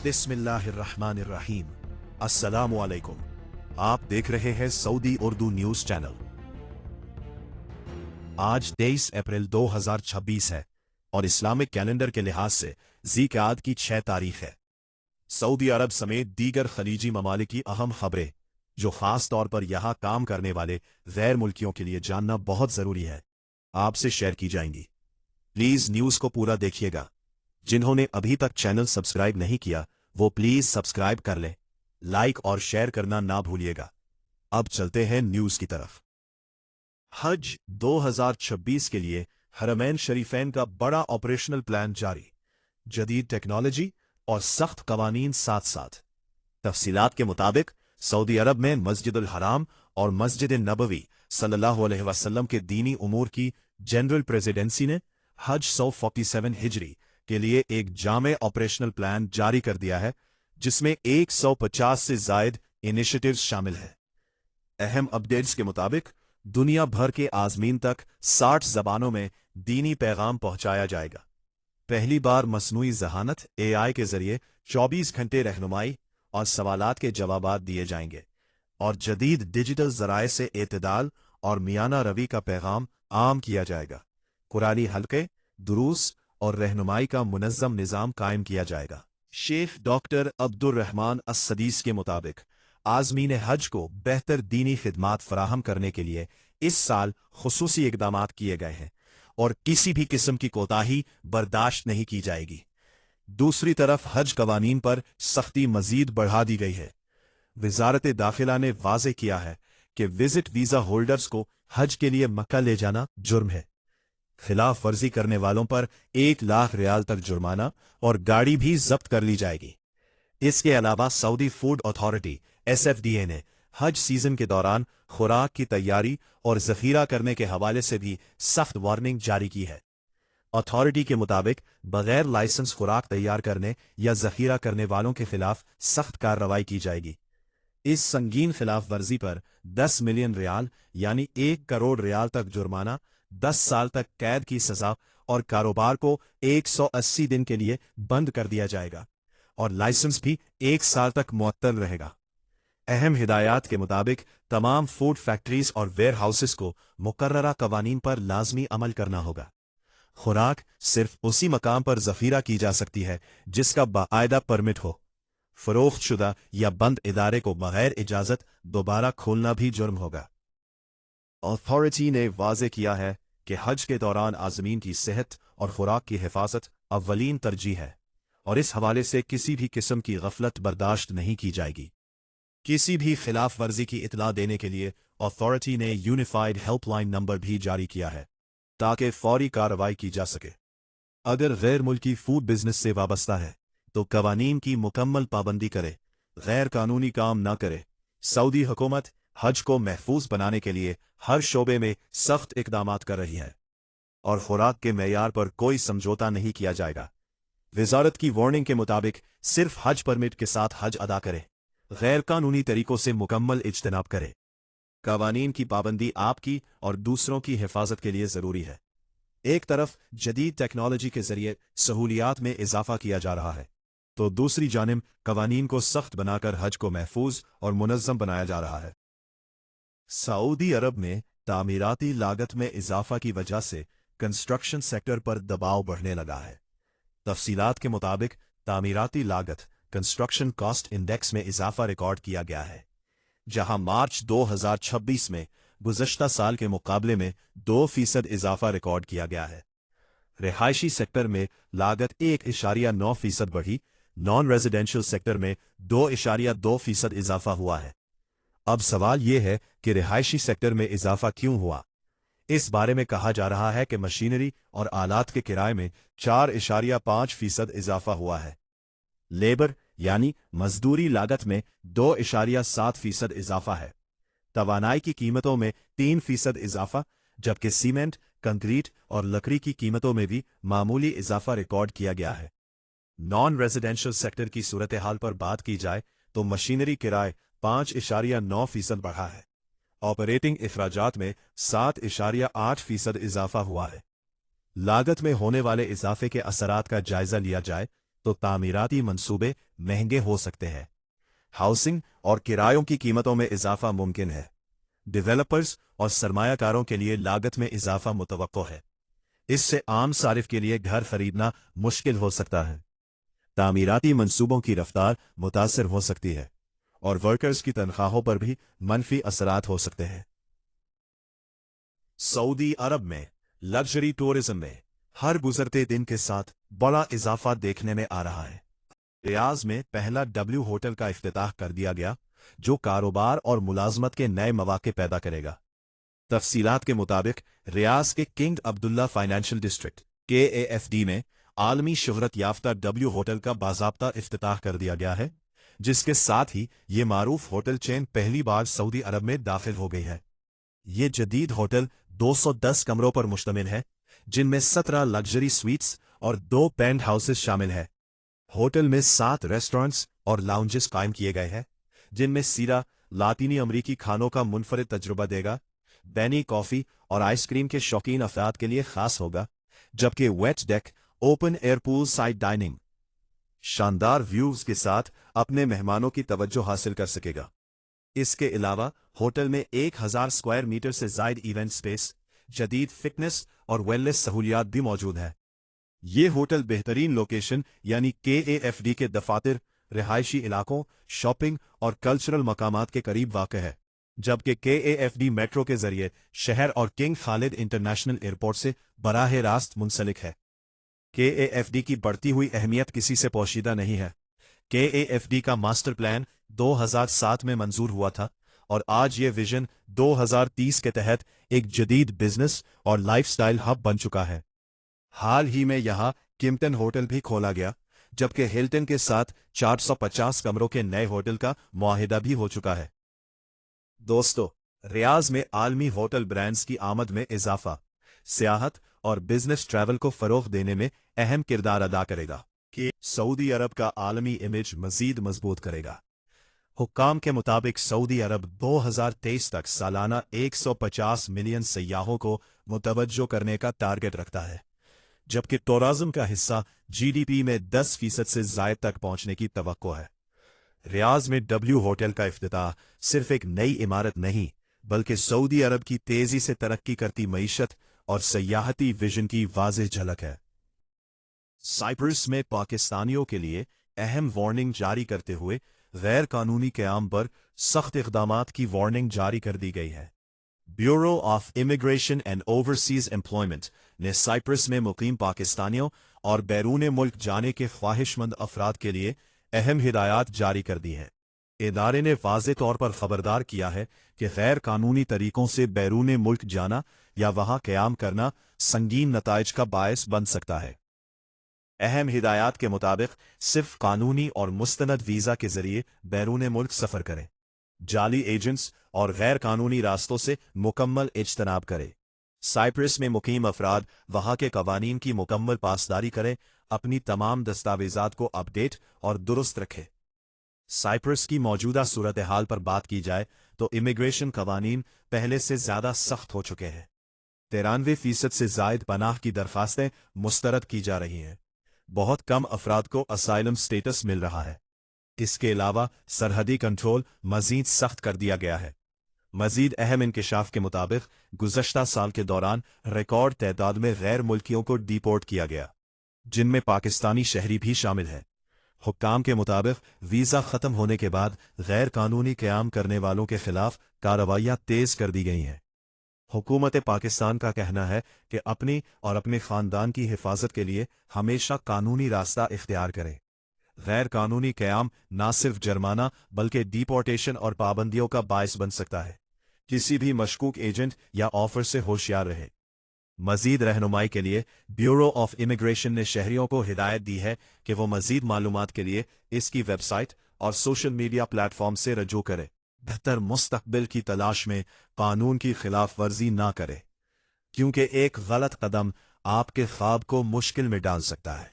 बिस्मिल्लाहिर्रहमानिर्रहीम। अस्सलामु अलैकुम। आप देख रहे हैं सऊदी उर्दू न्यूज चैनल। आज 23 अप्रैल 2026 है और इस्लामिक कैलेंडर के लिहाज से ज़ीक़ाद की 6 तारीख है। सऊदी अरब समेत दीगर खलीजी ममालिक की अहम खबरें जो खास तौर पर यहां काम करने वाले गैर मुल्कियों के लिए जानना बहुत जरूरी है, आपसे शेयर की जाएंगी। प्लीज न्यूज को पूरा देखिएगा। जिन्होंने अभी तक चैनल सब्सक्राइब नहीं किया वो प्लीज सब्सक्राइब कर लें। लाइक और शेयर करना ना भूलिएगा। अब चलते हैं न्यूज की तरफ। हज 2026 के लिए हरमैन शरीफैन का बड़ा ऑपरेशनल प्लान जारी। जदीद टेक्नोलॉजी और सख्त कवानीन साथ साथ। तफसीलात के मुताबिक सऊदी अरब में मस्जिदुल हराम और मस्जिद नबवी सल्लल्लाहु अलैहि वसल्लम के दीनी उमूर की जनरल प्रेसिडेंसी ने हज 147 हिजरी के लिए एक जामे ऑपरेशनल प्लान जारी कर दिया है, जिसमें 150 से जायद इनिशिएटिव्स शामिल हैं। अहम अपडेट्स के मुताबिक दुनिया भर के आज़मीन तक 60 जबानों में दीनी पैगाम पहुंचाया जाएगा। पहली बार मसनूई ज़हानत AI के जरिए 24 घंटे रहनुमाई और सवालात के जवाबात दिए जाएंगे और जदीद डिजिटल ज़राए से एतदाल और मियाना रवी का पैगाम आम किया जाएगा। कुरानी हल्के, दुरूस और रहनुमाई का मुनज़्ज़म निज़ाम कायम किया जाएगा। शेख डॉक्टर अब्दुर्रहमान अस-सदीस के मुताबिक आज़मीन हज को बेहतर दीनी खिदमात फराहम करने के लिए इस साल खुसूसी इक़दामात किए गए हैं और किसी भी किस्म की कोताही बर्दाश्त नहीं की जाएगी। दूसरी तरफ हज कवानीन पर सख्ती मजीद बढ़ा दी गई है। वज़ारत दाखिला ने वाज़ेह किया है कि विजिट वीज़ा होल्डर्स को हज के लिए मक्का ले जाना जुर्म है। खिलाफ वर्जी करने वालों पर 1 लाख रियाल तक जुर्माना और गाड़ी भी जब्त कर ली जाएगी। इसके अलावा सऊदी फूड अथॉरिटी SFDA ने हज सीजन के दौरान खुराक की तैयारी और जखीरा करने के हवाले से भी सख्त वार्निंग जारी की है। अथॉरिटी के मुताबिक बगैर लाइसेंस खुराक तैयार करने या जखीरा करने वालों के खिलाफ सख्त कार्रवाई की जाएगी। इस संगीन खिलाफ वर्जी पर 10 मिलियन रियाल यानी 1 करोड़ रियाल तक जुर्माना, 10 साल तक कैद की सजा और कारोबार को 180 दिन के लिए बंद कर दिया जाएगा और लाइसेंस भी 1 साल तक मुअत्तल रहेगा। अहम हिदायत के मुताबिक तमाम फूड फैक्ट्रीज और वेयर हाउसेस को मुकर्ररा कवानीन पर लाजमी अमल करना होगा। खुराक सिर्फ उसी मकाम पर जखीरा की जा सकती है जिसका बाकायदा परमिट हो। फरोख्त शुदा या बंद इदारे को बगैर इजाजत दोबारा खोलना भी जुर्म होगा। अथॉरिटी ने वाज़ेह किया है कि हज के दौरान आज़मीन की सेहत और खुराक की हिफाजत अव्वलीन तरजीह है और इस हवाले से किसी भी किस्म की गफलत बर्दाश्त नहीं की जाएगी। किसी भी खिलाफ वर्जी की इतला देने के लिए अथॉरिटी ने यूनिफाइड हेल्पलाइन नंबर भी जारी किया है ताकि फौरी कार्रवाई की जा सके। अगर गैर मुल्की फूड बिजनेस से वाबस्ता है तो कवानीन की मुकम्मल पाबंदी करे, गैर कानूनी काम न करे। सऊदी हुकूमत हज को महफूज बनाने के लिए हर शोबे में सख्त इक़दामात कर रही है और खुराक के मेयार पर कोई समझौता नहीं किया जाएगा। वज़ारत की वार्निंग के मुताबिक सिर्फ हज परमिट के साथ हज अदा करे, गैर कानूनी तरीकों से मुकम्मल इज्तनाब करे। कवानीन की पाबंदी आपकी और दूसरों की हिफाजत के लिए ज़रूरी है। एक तरफ जदीद टेक्नोलॉजी के जरिए सहूलियात में इजाफा किया जा रहा है तो दूसरी जानिब कवानीन को सख्त बनाकर हज को महफूज और मुनज़्ज़म बनाया जा रहा है। सऊदी अरब में तामीराती लागत में इजाफा की वजह से कंस्ट्रक्शन सेक्टर पर दबाव बढ़ने लगा है। तफसीलात के मुताबिक तामीराती लागत कंस्ट्रक्शन कॉस्ट इंडेक्स में इजाफा रिकॉर्ड किया गया है, जहां मार्च 2026 में गुज़श्ता साल के मुकाबले में 2% इजाफा रिकॉर्ड किया गया है। रिहायशी सेक्टर में लागत 1.9% बढ़ी, नॉन रेजिडेंशियल सेक्टर में 2.2% इजाफा हुआ है। अब सवाल यह है कि रिहायशी सेक्टर में इजाफा क्यों हुआ। इस बारे में कहा जा रहा है कि मशीनरी और आलात के किराए में 4.5% इजाफा हुआ है। लेबर यानी मजदूरी लागत में 2.7% इजाफा है। तवानाई की कीमतों में 3% इजाफा, जबकि सीमेंट, कंक्रीट और लकड़ी की कीमतों में भी मामूली इजाफा रिकॉर्ड किया गया है। नॉन रेजिडेंशियल सेक्टर की सूरत हाल पर बात की जाए तो मशीनरी किराए 5.9% बढ़ा है। ऑपरेटिंग इखराजात में 7.8% इजाफा हुआ है। लागत में होने वाले इजाफे के असरात का जायजा लिया जाए तो तामीराती मंसूबे महंगे हो सकते हैं। हाउसिंग और किरायों की कीमतों में इजाफा मुमकिन है। डेवलपर्स और सरमायाकारों के लिए लागत में इजाफा मुतवक्को है। इससे आम सारिफ के लिए घर खरीदना मुश्किल हो सकता है। तामीराती मंसूबों की रफ्तार मुतासर हो सकती है और वर्कर्स की तनख्वाहों पर भी मनफी असरात हो सकते हैं। सऊदी अरब में लग्जरी टूरिज्म में हर गुजरते दिन के साथ बड़ा इजाफा देखने में आ रहा है। रियाज में पहला डब्ल्यू होटल का इफ्तिताह कर दिया गया, जो कारोबार और मुलाजमत के नए मौके पैदा करेगा। तफसीलात के मुताबिक रियाज के king Abdullah financial district KAFD में आलमी शोहरत याफ्ता डब्ल्यू होटल का बाज़ाब्ता इफ्तिताह कर दिया गया है, जिसके साथ ही ये मारूफ होटल चेन पहली बार सऊदी अरब में दाखिल हो गई है। ये जदीद होटल 210 कमरों पर मुश्तमिल है, जिनमें 17 लग्जरी स्वीट्स और 2 पेंट हाउसेस शामिल है। होटल में 7 रेस्टोरेंट्स और लाउंजेस कायम किए गए हैं, जिनमें सीरा लातीनी अमरीकी खानों का मुनफरिद तजुर्बा देगा। बैनी कॉफी और आइसक्रीम के शौकीन अफराद के लिए खास होगा, जबकि wet deck open air pool side dining शानदार व्यूज के साथ अपने मेहमानों की तवज्जो हासिल कर सकेगा। इसके अलावा होटल में 1000 स्क्वायर मीटर से जायद इवेंट स्पेस, जदीद फिटनेस और वेलनेस सहूलियात भी मौजूद है। ये होटल बेहतरीन लोकेशन यानी KAFD के दफातर, रिहायशी इलाकों, शॉपिंग और कल्चरल मकामात के करीब वाक़ है, जबकि KAFD मेट्रो के जरिए शहर और किंग खालिद इंटरनेशनल एयरपोर्ट से बराह रास्त मुंसलिक है। KAFD की बढ़ती हुई अहमियत किसी से पोशीदा नहीं है। KAFD का मास्टर प्लान 2007 में मंजूर हुआ था और आज ये विजन 2030 के तहत एक जदीद बिजनेस और लाइफस्टाइल हब बन चुका है। हाल ही में यहाँ किम्पटन होटल भी खोला गया, जबकि हिल्टन के साथ 450 कमरों के नए होटल का मुआहिदा भी हो चुका है। दोस्तों, रियाज में आलमी होटल ब्रांड्स की आमद में इजाफा सियाहत और बिजनेस ट्रैवल को फरोग देने में अहम किरदार अदा करेगा कि सऊदी अरब का आलमी इमेज मजीद मजबूत करेगा। हुक्काम के मुताबिक सऊदी अरब 2023 तक सालाना 150 मिलियन सयाहों को मुतवज्जो करने का टारगेट रखता है, जबकि टूरिज्म का हिस्सा GDP में 10% से जायद तक पहुंचने की तवक्को है। रियाज में डब्ल्यू होटल का इफ्तिताह सिर्फ एक नई इमारत नहीं, बल्कि सऊदी अरब की तेजी से तरक्की करती मईशत और सयाहती विजन की वाज़ेह झलक है। साइप्रस में पाकिस्तानियों के लिए अहम वार्निंग जारी करते हुए गैर कानूनी क़याम पर सख्त इक़दामात की वार्निंग जारी कर दी गई है। Bureau of immigration and overseas employment ने साइप्रस में मुकीम पाकिस्तानियों और बैरून मुल्क जाने के ख्वाहिशमंद अफराद के लिए अहम हिदायत जारी कर दी हैं। इदारे ने वाज़ेह तौर पर खबरदार किया है कि गैर कानूनी तरीकों से बैरून मुल्क जाना या वहां क़याम करना संगीन नताइज का बायस बन सकता है। अहम हिदायत के मुताबिक सिर्फ कानूनी और मुस्तनद वीज़ा के जरिए बैरून मुल्क सफ़र करें। जाली एजेंट्स और गैर कानूनी रास्तों से मुकम्मल इज्तनाब करें। साइप्रस में मुकीम अफराद वहां के कवानीन की मुकम्मल पासदारी करें, अपनी तमाम दस्तावेजात को अपडेट और दुरुस्त रखें। साइप्रस की मौजूदा सूरत हाल पर बात की जाए तो इमिग्रेशन कवानीन पहले से ज्यादा सख्त हो चुके हैं। 93% से जायद पनाह की दरखास्तें मुस्तरद की जा रही हैं। बहुत कम अफराद को असाइलम स्टेटस मिल रहा है। इसके अलावा सरहदी कंट्रोल मजीद सख्त कर दिया गया है। मजीद अहम इंकशाफ के मुताबिक गुज़श्ता साल के दौरान रिकॉर्ड तादाद में गैर मुल्कियों को डिपोर्ट किया गया, जिनमें पाकिस्तानी शहरी भी शामिल हैं। हुक्काम के मुताबिक वीज़ा ख़त्म होने के बाद गैर कानूनी क़याम करने वालों के खिलाफ कार्रवाइयाँ तेज़ कर दी गई हैं। हुकूमत पाकिस्तान का कहना है कि अपनी और अपने ख़ानदान की हिफाजत के लिए हमेशा कानूनी रास्ता इख्तियार करें। गैर कानूनी क़याम न सिर्फ जुर्माना बल्कि डिपोर्टेशन और पाबंदियों का बायस बन सकता है। किसी भी मशकूक एजेंट या ऑफर से होशियार रहे। मजीद रहनुमाई के लिए ब्यूरो ऑफ इमिग्रेशन ने शहरियों को हिदायत दी है कि वो मजीद मालूमात के लिए इसकी वेबसाइट और सोशल मीडिया प्लेटफॉर्म से रजू करे। बेहतर मुस्तकबिल की तलाश में कानून की खिलाफ वर्जी ना करे, क्योंकि एक गलत कदम आपके ख्वाब को मुश्किल में डाल सकता है।